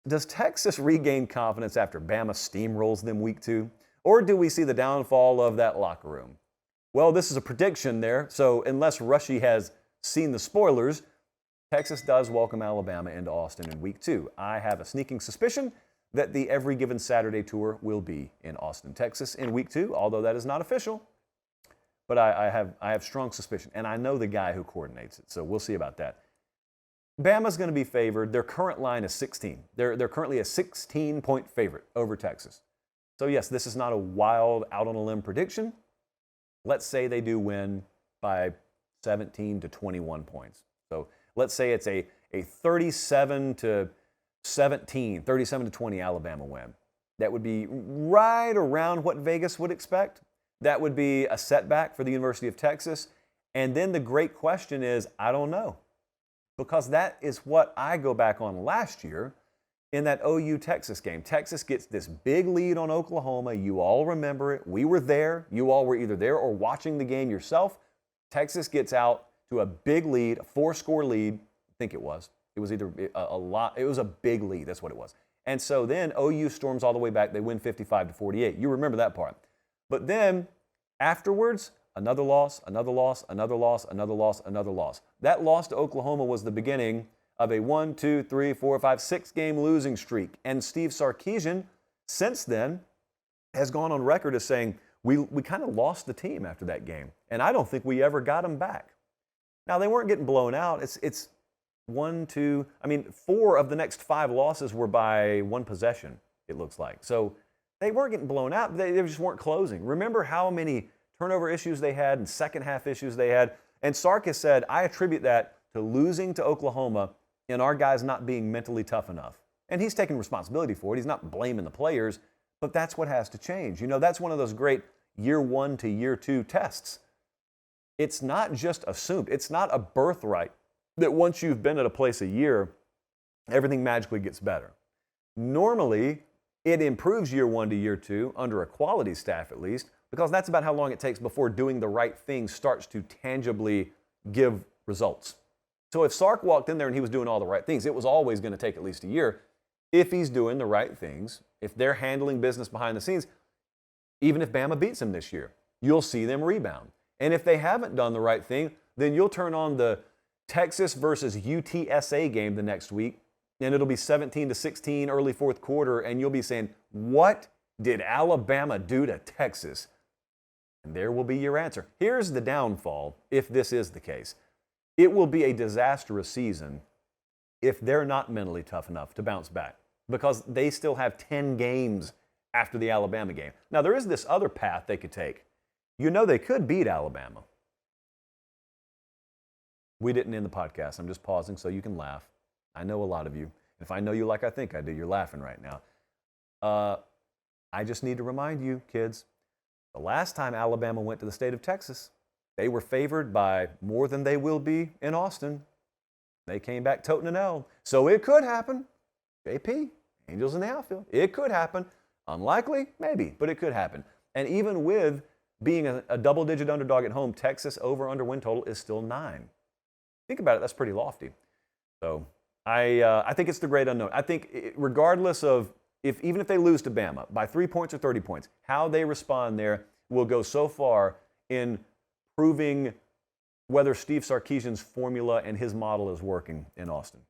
Does Texas regain confidence after Bama steamrolls them week 2? Or do we see the downfall of that locker room? Well, this is a prediction there, so unless Rushy has seen the spoilers, Texas does welcome Alabama into Austin in week 2. I have a sneaking suspicion that the Every Given Saturday tour will be in Austin, Texas in week 2, although that is not official. But I have strong suspicion, and I know the guy who coordinates it, so we'll see about that. Bama's going to be favored. Their current line is 16. They're currently a 16-point favorite over Texas. So yes, this is not a wild, out on a limb prediction. Let's say they do win by 17 to 21 points. So let's say it's a 37 to 17, 37 to 20 Alabama win. That would be right around what Vegas would expect. That would be a setback for the University of Texas. And then the great question is, I don't know. Because that is what I go back on last year in that OU-Texas game. Texas gets this big lead on Oklahoma. You all remember it. We were there. You all were either there or watching the game yourself. Texas gets out to a big lead, a 4-score lead. I think it was. It was either a lot. It was a big lead. That's what it was. And so then OU storms all the way back. They win 55-48. You remember that part. But then afterwards, another loss, another loss, another loss, another loss, another loss. That loss to Oklahoma was the beginning of a 1, 2, 3, 4, 5, 6 game losing streak. And Steve Sarkisian, since then, has gone on record as saying, we kind of lost the team after that game. And I don't think we ever got them back. Now, they weren't getting blown out. It's 1, 2, 4 of the next 5 losses were by 1 possession, it looks like. So they weren't getting blown out. They just weren't closing. Remember how many turnover issues they had and second half issues they had? And Sark has said, I attribute that to losing to Oklahoma and our guys not being mentally tough enough. And he's taking responsibility for it. He's not blaming the players, but that's what has to change. You know, that's one of those great year 1 to year 2 tests. It's not just assumed. It's not a birthright that once you've been at a place a year, everything magically gets better. Normally, it improves year 1 to year 2 under a quality staff at least, because that's about how long it takes before doing the right thing starts to tangibly give results. So if Sark walked in there and he was doing all the right things, it was always going to take at least a year. If he's doing the right things, if they're handling business behind the scenes, even if Bama beats them this year, you'll see them rebound. And if they haven't done the right thing, then you'll turn on the Texas versus UTSA game the next week, and it'll be 17-16 early fourth quarter, and you'll be saying, what did Alabama do to Texas? And there will be your answer. Here's the downfall if this is the case. It will be a disastrous season if they're not mentally tough enough to bounce back, because they still have 10 games after the Alabama game. Now, there is this other path they could take. You know they could beat Alabama. We didn't end the podcast. I'm just pausing so you can laugh. I know a lot of you. If I know you like I think I do, you're laughing right now. I just need to remind you, kids, the last time Alabama went to the state of Texas, they were favored by more than they will be in Austin. They came back toting an L. So it could happen. JP, Angels in the outfield. It could happen. Unlikely? Maybe, but it could happen. And even with being a double-digit underdog at home, Texas over-under win total is still 9. Think about it. That's pretty lofty. So I think it's the great unknown. I think regardless of even if they lose to Bama by 3 points or 30 points, how they respond there will go so far in proving whether Steve Sarkisian's formula and his model is working in Austin.